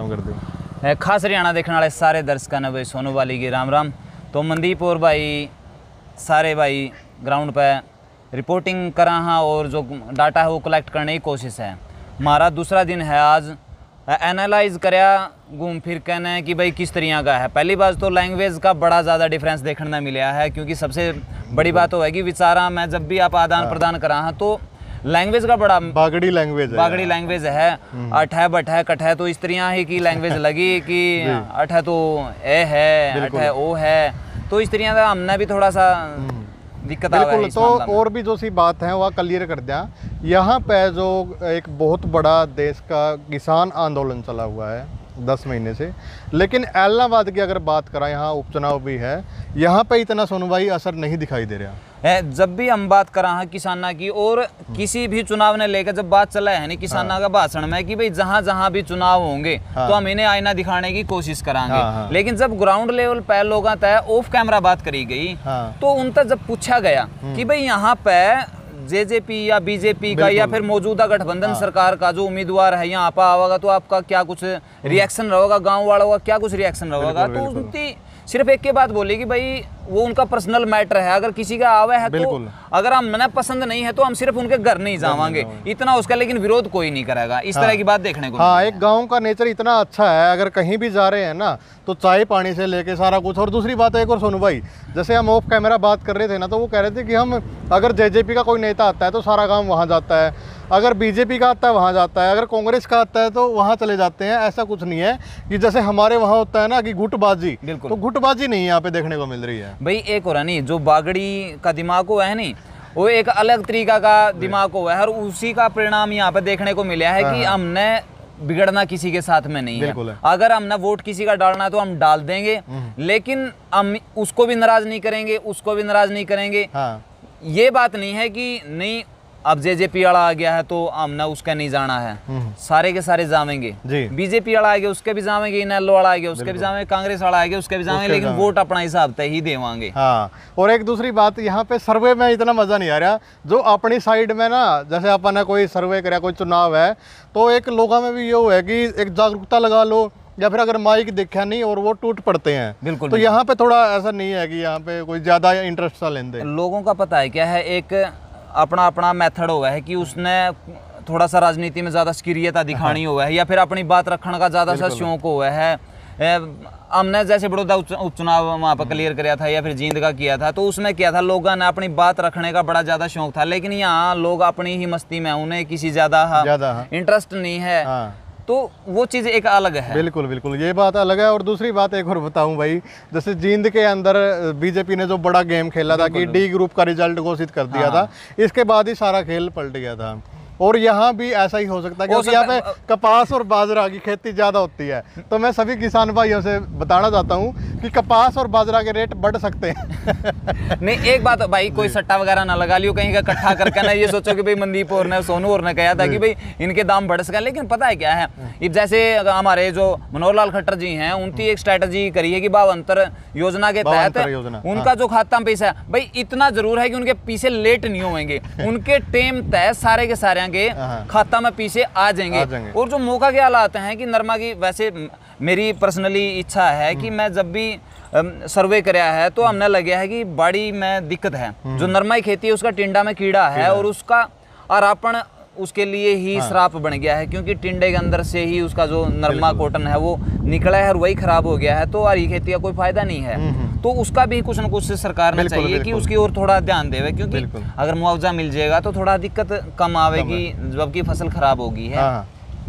राम कर दो। खास हरियाणा देखने वाले सारे दर्शकों ने भाई सोनू वाली की राम राम। तो मनदीप और भाई सारे भाई ग्राउंड पे रिपोर्टिंग करा हाँ और जो डाटा है वो कलेक्ट करने की कोशिश है। हमारा दूसरा दिन है आज। एनालाइज करया घूम फिर कहने कि भाई किस तरह का है। पहली बात तो लैंग्वेज का बड़ा ज़्यादा डिफरेंस देखने को मिला है, क्योंकि सबसे बड़ी बात तो है कि विचारा मैं जब भी आप आदान प्रदान करा हाँ तो लैंग्वेज का बड़ा बागड़ी लैंग्वेज है। अठ है बठ है कठ है तो इस तरह ही की लैंग्वेज लगी कि अठ है तो ए है, अठ है ओ है, तो इस तरह का हमने भी थोड़ा सा दिक्कत आ बिल्कुल। तो और भी जो सी बात है वह क्लियर कर दिया। यहाँ पे जो एक बहुत बड़ा देश का किसान आंदोलन चला हुआ है 10 महीने से, लेकिन इलाहाबाद की अगर बात करें, यहाँ उपचुनाव भी है, यहाँ पे इतना सोनू भाई असर नहीं दिखाई दे रहा है। जब भी हम बात कर रहे हैं किसाना की और किसी भी चुनाव ने लेकर जब बात चला है नहीं किसाना का भाषण में कि भाई जहां भी चुनाव होंगे तो हम इन्हें आईना दिखाने की कोशिश कराएंगे। लेकिन जब ग्राउंड लेवल पे लोग तय ऑफ कैमरा बात करी गई तो उन तक जब पूछा गया कि भाई यहाँ पे जेजेपी या बीजेपी का या फिर मौजूदा गठबंधन सरकार का जो उम्मीदवार है यहाँ पर आवागा तो आपका क्या कुछ रिएक्शन रहेगा, गांव वालों का क्या कुछ रिएक्शन रहेगा, तो उनकी सिर्फ एक के बात बोली कि भाई वो उनका पर्सनल मैटर है, अगर किसी का आवे है तो अगर हम मना पसंद नहीं है तो हम सिर्फ उनके घर नहीं जावांगे, इतना उसका, लेकिन विरोध कोई नहीं करेगा। इस तरह की बात देखने को एक गांव का नेचर इतना अच्छा है, अगर कहीं भी जा रहे हैं ना तो चाय पानी से लेके सारा कुछ। और दूसरी बात एक और सोनू भाई, जैसे हम ऑफ कैमरा बात कर रहे थे ना तो वो कह रहे थे कि हम अगर जेजेपी का कोई नेता आता है तो सारा काम वहाँ जाता है, अगर बीजेपी का आता है वहाँ जाता है, अगर कांग्रेस का आता है तो वहाँ चले जाते हैं। ऐसा कुछ नहीं है कि जैसे हमारे वहाँ होता है ना कि गुटबाजी, तो गुटबाजी नहीं यहाँ पे देखने को मिल रही है भाई। एक और नहीं जो बागड़ी का दिमाग हुआ है नहीं, वो एक अलग तरीका का दिमाग हुआ है और उसी का परिणाम यहाँ पे देखने को मिला है कि हमने बिगड़ना किसी के साथ में नहीं है। अगर हमने वोट किसी का डालना है तो हम डाल देंगे, लेकिन हम उसको भी नाराज नहीं करेंगे, उसको भी नाराज नहीं करेंगे। ये बात नहीं है कि नहीं अब जेजेपी वाला आ गया है तो हमने उसका नहीं जाना है, सारे के सारे जावेंगे। बीजेपी वाला आ गया उसके भी जावेंगे, इनेलो वाला आ गया उसके भी जावेंगे, कांग्रेस वाला आ गया उसके भी जावेंगे, लेकिन वोट अपना हिसाब से ही देवांगे। हाँ, और एक दूसरी बात यहाँ पे सर्वे में इतना मजा नहीं आ रहा जो अपनी साइड में ना, जैसे अपन ने कोई सर्वे करा, कोई चुनाव है तो एक लोगों में भी ये है कि एक जागरूकता लगा लो, या फिर अगर माइक देखा नहीं और वो टूट पड़ते हैं। बिल्कुल। तो यहाँ पे थोड़ा ऐसा नहीं है कि यहाँ पे कोई ज्यादा इंटरेस्ट सा लेंदे। लोगों का पता है क्या है, एक अपना अपना मेथड हुआ है कि उसने थोड़ा सा राजनीति में ज़्यादा सक्रियता दिखानी हुआ है या फिर अपनी बात रखने का ज़्यादा सा शौक हुआ है। हमने जैसे बड़ौदा उपचुनाव वहाँ पर क्लियर किया था या फिर जींद का किया था, तो उसमें क्या था, लोगों ने अपनी बात रखने का बड़ा ज़्यादा शौक था, लेकिन यहाँ लोग अपनी ही मस्ती में, उन्हें किसी ज़्यादा इंटरेस्ट नहीं है। तो वो चीज़ एक अलग है। बिल्कुल बिल्कुल, ये बात अलग है। और दूसरी बात एक और बताऊं भाई, जैसे जींद के अंदर बीजेपी ने जो बड़ा गेम खेला था कि डी ग्रुप का रिजल्ट घोषित कर दिया था, इसके बाद ही सारा खेल पलट गया था। और यहाँ भी ऐसा ही हो सकता है क्योंकि यहाँ पे कपास और बाजरा की खेती ज़्यादा होती है। तो मैं सभी किसान भाइयों से बताना चाहता हूँ कि कपास और बाजरा के रेट बढ़ सकते हैं। नहीं, एक बात भाई, कोई सट्टा वगैरह ना लगा लियो कहीं का इकट्ठा करके ना ये सोचो कि भाई मनदीप और ने सोनू और ने कहा था कि भाई इनके दाम बढ़ सके। लेकिन पता है क्या है, जैसे हमारे जो मनोहर लाल खट्टर जी हैं, उनकी एक स्ट्रैटेजी करी है कि भावांतर योजना के तहत उनका जो खाता में पैसा है भाई, इतना जरूर है कि उनके पीछे लेट नहीं होंगे, उनके टेम तय सारे के सारे के खाता में पीछे आ जाएंगे। और जो मौका के हालात हैं कि नरमा की, वैसे मेरी पर्सनली इच्छा है कि मैं जब भी सर्वे कराया है तो हमने लगे है कि बाड़ी में दिक्कत है, जो नरमा की खेती है उसका टिंडा में कीड़ा है और उसका आरापण उसके लिए ही श्राप बन गया है, क्योंकि टिंडे के अंदर से ही उसका जो नरमा कॉटन है वो निकला है और वही खराब हो गया है। तो हरी खेती का कोई फायदा नहीं है, तो उसका भी कुछ न कुछ सरकार ने चाहिए कि उसकी ओर थोड़ा ध्यान देवे, क्योंकि अगर मुआवजा मिल जाएगा तो थोड़ा दिक्कत कम आवेगी जबकि फसल खराब होगी है।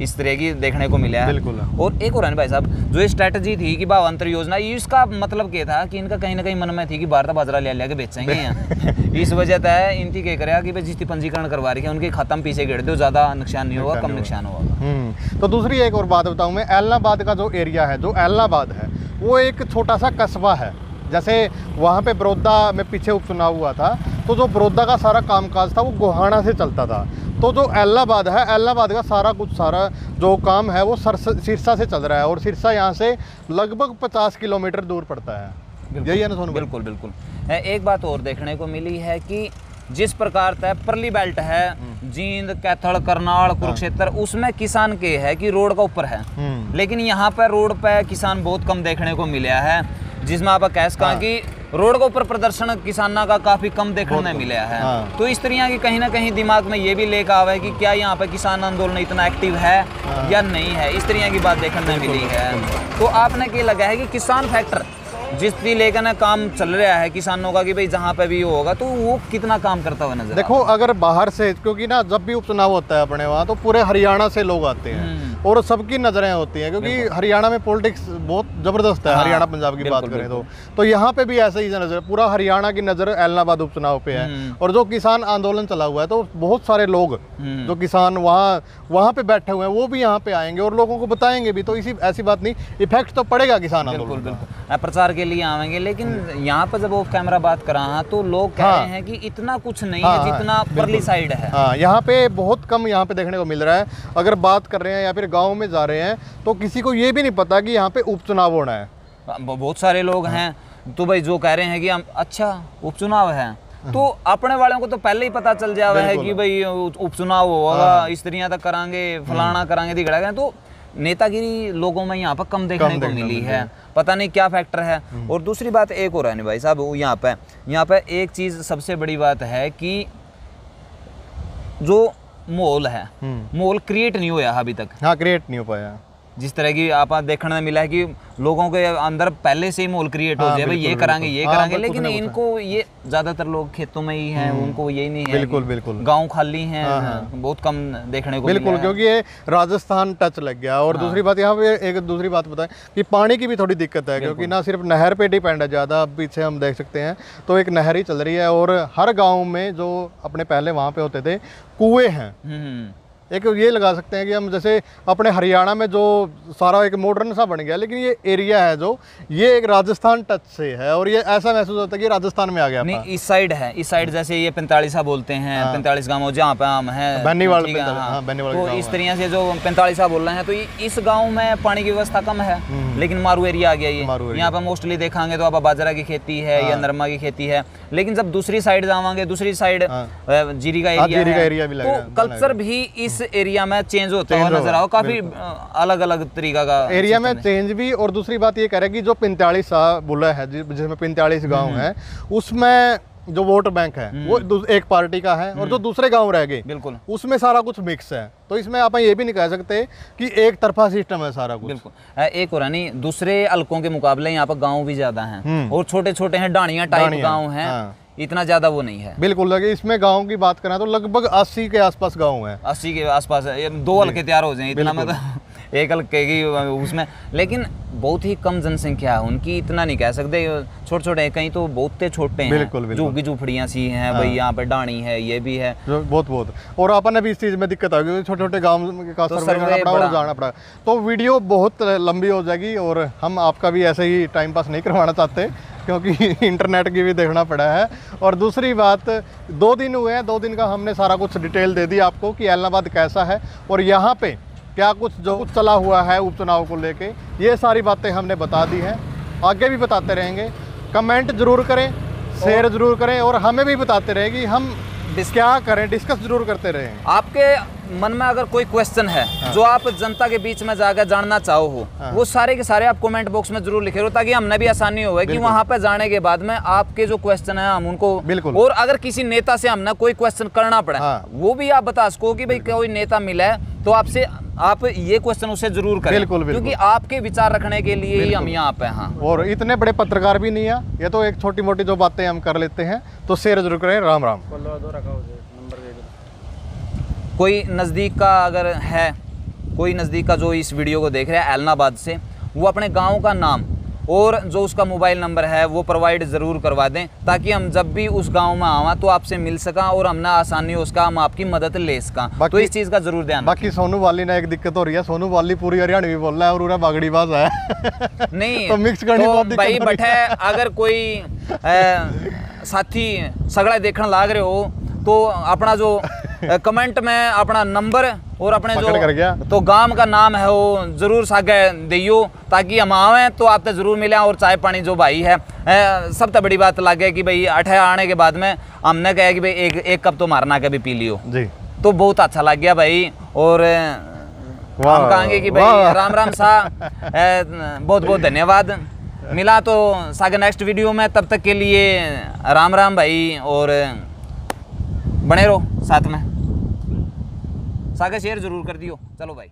इस तरह की देखने को मिला है। और एक और है भाई साहब, जो ये स्ट्रैटेजी थी कि भावांतर योजना, इसका मतलब क्या था कि इनका कहीं ना कहीं मन में थी कि भारत बाजरा ले के बेचेंगे यहाँ। इस वजह से इनकी क्या करेगा कि भाई जिसकी पंजीकरण करवा रही है उनके खाता में पीछे गिर दो, ज़्यादा नुकसान नहीं होगा, कम नुकसान होगा। तो दूसरी एक और बात बताऊँ मैं, इलाहाबाद का जो एरिया है, जो इलाहाबाद है वो एक छोटा सा कस्बा है। जैसे वहाँ पे बड़ौदा में पीछे उपचुनाव हुआ था तो जो बड़ौदा का सारा कामकाज था वो गोहाना से चलता था। तो जो इलाहाबाद है, इलाहाबाद का सारा जो काम है वो सिरसा से चल रहा है, और सिरसा यहाँ से लगभग 50 किलोमीटर दूर पड़ता है। यही है ना सोनू? बिल्कुल बिल्कुल। एक बात और देखने को मिली है कि जिस प्रकार से परली बेल्ट है, जींद, कैथल, करनाल, कुरुक्षेत्र, उसमें किसान के है कि रोड का ऊपर है, लेकिन यहाँ पर रोड पे किसान बहुत कम देखने को मिला है, जिसमें आप कह सका कि रोड के ऊपर प्रदर्शन किसानों का काफी कम देखने में मिला है। तो इस तरह की कहीं ना कहीं दिमाग में ये भी लेकर आवा है कि क्या यहाँ पे किसान आंदोलन इतना एक्टिव है या नहीं है, इस तरह की बात देखने में मिली है। तो आपने क्या लगा है कि किसान फैक्टर जिस भी लेकर ना काम चल रहा है किसानों का कि भाई जहाँ पे भी होगा तो वो कितना काम करता हुआ नजर? देखो, अगर बाहर से, क्योंकि ना जब भी उपचुनाव होता है अपने वहाँ तो पूरे हरियाणा से लोग आते हैं और सबकी नजरें होती हैं, क्योंकि हरियाणा में पॉलिटिक्स बहुत जबरदस्त है। हरियाणा पंजाब की बात करें तो यहाँ पे भी ऐसे ही नजर, पूरा हरियाणा की नजर ऐलनाबाद उपचुनाव पे है। और जो किसान आंदोलन चला हुआ है तो बहुत सारे लोग जो किसान वहाँ पे बैठे हुए हैं वो भी यहाँ पे आएंगे और लोगों को बताएंगे भी। तो इसी ऐसी बात नहीं, इफेक्ट तो पड़ेगा किसान आंदोलन। बिल्कुल प्रचार के लिए आएंगे, लेकिन यहाँ पर जब ऑफ कैमरा बात कर रहा तो लोग कह रहे हैं कि इतना कुछ नहीं है जितना परली साइड है। हाँ, यहाँ पे बहुत कम यहाँ पे देखने को मिल रहा है। अगर बात कर रहे हैं या फिर गाँव में जा रहे हैं तो किसी को ये भी नहीं पता कि यहाँ पे उपचुनाव होना है। बहुत सारे लोग हैं तो भाई जो कह रहे हैं कि हम अच्छा उपचुनाव है तो अपने वालों को तो पहले ही पता चल जावा है कि भाई उपचुनाव होगा, इस तरह तक करांगे, फलाना करांगे, दिखड़ाएंगे। तो नेतागिरी लोगों में यहाँ पर कम देखने को मिली है, पता नहीं क्या फैक्टर है। और दूसरी बात एक और है नहीं भाई साहब, यहाँ पे एक चीज सबसे बड़ी बात है कि जो माहौल है, माहौल क्रिएट नहीं हुआ अभी तक। हाँ, क्रिएट नहीं हो पाया। जिस तरह की आप देखने में मिला है कि लोगों के अंदर पहले से ही माहौल क्रिएट हो जाए, भाई ये करांगे, लेकिन इनको ये ज्यादातर लोग खेतों में ही हैं, उनको यही नहीं है। बिल्कुल गांव खाली हैं, बहुत कम देखने को बिल्कुल, क्योंकि ये राजस्थान टच लग गया। और दूसरी बात, यहाँ पे एक दूसरी बात बताएं कि पानी की भी थोड़ी दिक्कत है, क्योंकि ना सिर्फ नहर पे डिपेंड है ज़्यादा। पीछे हम देख सकते हैं तो एक नहर ही चल रही है और हर गाँव में जो अपने पहले वहाँ पे होते थे कुएँ हैं। एक ये लगा सकते हैं कि हम जैसे अपने हरियाणा में जो सारा एक मॉडर्न सा बन गया, लेकिन ये एरिया है जो ये एक राजस्थान टच से है और ये ऐसा महसूस होता है कि राजस्थान में आ गया। नहीं, इस साइड जैसे ये 45 बोलते हैं, 45 गाँव जहाँ पे हम हैं, बेनीवाल, तो इस तरह से जो 45 बोल रहे हैं तो इस गाँव में पानी की व्यवस्था कम है, लेकिन मारू एरिया आ गया ये। यहाँ पे मोस्टली देखेंगे तो अब बाजरा की खेती है या नरमा की खेती है, लेकिन जब दूसरी साइड जावांगे, दूसरी साइड जीरी का एरिया है, तो कल्चर भी इस एरिया में चेंज होता हुआ नजर आओ, काफी अलग अलग तरीका का एरिया में चेंज भी। और दूसरी बात ये कह रहे हैं कि जो 45 बोला है, जिसमें 45 गांव है, उसमें जो वोट बैंक है वो एक पार्टी का है और जो दूसरे गांव रह गए बिल्कुल उसमें सारा कुछ मिक्स है। तो इसमें आप ये भी नहीं कह सकते कि एक तरफा सिस्टम है सारा कुछ। बिल्कुल एक और नहीं, दूसरे हलकों के मुकाबले यहाँ पर गाँव भी ज्यादा है और छोटे छोटे हैं, डाणिया टाइप गाँव है, इतना ज्यादा वो नहीं है। बिल्कुल, लगे इसमें गांव की बात करें तो लगभग 80 के आसपास गांव है। 80 के आसपास है, 2 हल्के तैयार हो जाए इतना में तो एक हल्के की उसमें, लेकिन बहुत ही कम जनसंख्या है उनकी, इतना नहीं कह सकते। छोटे छोटे कहीं तो बहुत छोटे हैं, झुग्गी झोपड़ियाँ सी हैं भाई, यहाँ पे डाणी है, ये भी है बहुत। और अपन भी इस चीज में दिक्कत आ गई, छोटे छोटे गाँव का सर्वे करना पड़ा, जाना पड़ा। तो वीडियो बहुत लंबी हो जाएगी और हम आपका भी ऐसे ही टाइम पास नहीं करवाना चाहते, क्योंकि इंटरनेट की भी देखना पड़ा है। और दूसरी बात, 2 दिन हुए हैं, 2 दिन का हमने सारा कुछ डिटेल दे दी आपको कि ऐलनाबाद कैसा है और यहाँ पे क्या कुछ जो कुछ चला हुआ है उपचुनाव को लेके, ये सारी बातें हमने बता दी हैं, आगे भी बताते रहेंगे। कमेंट जरूर करें, शेयर जरूर करें और हमें भी बताते रहें कि हम क्या करें, डिस्कस जरूर करते रहें। आपके मन में अगर कोई क्वेश्चन है जो आप जनता के बीच में जाकर जानना चाहो हो, वो सारे के सारे आप कमेंट बॉक्स में जरूर लिखे रहो, ताकि हमने भी आसानी हो कि वहां पे जाने के बाद में आपके जो क्वेश्चन है हम उनको बिल्कुल। और अगर किसी नेता से हमने कोई क्वेश्चन करना पड़ा वो भी आप बता सको कि भाई कोई नेता मिला है तो आपसे आप ये क्वेश्चन उसे जरूर करें। बिल्कुल, क्योंकि आपके विचार रखने के लिए ही हम यहाँ पे हैं। और इतने बड़े पत्रकार भी नहीं है, ये तो एक छोटी मोटी जो बातें हम कर लेते हैं। तो शेयर जरूर करें। राम राम। कोई नज़दीक का अगर है, कोई नज़दीक का जो इस वीडियो को देख रहा है ऐलनाबाद से, वो अपने गांव का नाम और जो उसका मोबाइल नंबर है वो प्रोवाइड ज़रूर करवा दें, ताकि हम जब भी उस गांव में आवा तो आपसे मिल सका और हमने आसानी उसका हम आपकी मदद ले सका। तो इस चीज़ का जरूर ध्यान। बाकी सोनू वाली ने एक दिक्कत हो रही है, सोनू वाली पूरी हरियाणवी बोल रहा है और पूरा बागड़ीबाज है नहीं तो मिक्स करनी बहुत दिक्कत भाई बैठे। अगर कोई साथी सगड़ा देखने लाग रहे हो तो अपना जो कमेंट में अपना नंबर और अपने पकड़ कर गया। जो तो गांव का नाम है वो जरूर सागे दियो, ताकि हम आवे तो आपसे जरूर मिले। और चाय पानी जो भाई है सब तो बड़ी बात लगे कि भाई अठे आने के बाद में हमने कहा कि भाई एक कप तो मारना कभी पी लियो जी, तो बहुत अच्छा लग गया भाई। और हम कहेंगे कि भाई राम राम सा, बहुत बहुत धन्यवाद। मिला तो सागे नेक्स्ट वीडियो में, तब तक के लिए राम राम भाई। और बने रहो साथ में, सागे शेयर जरूर कर दियो। चलो भाई।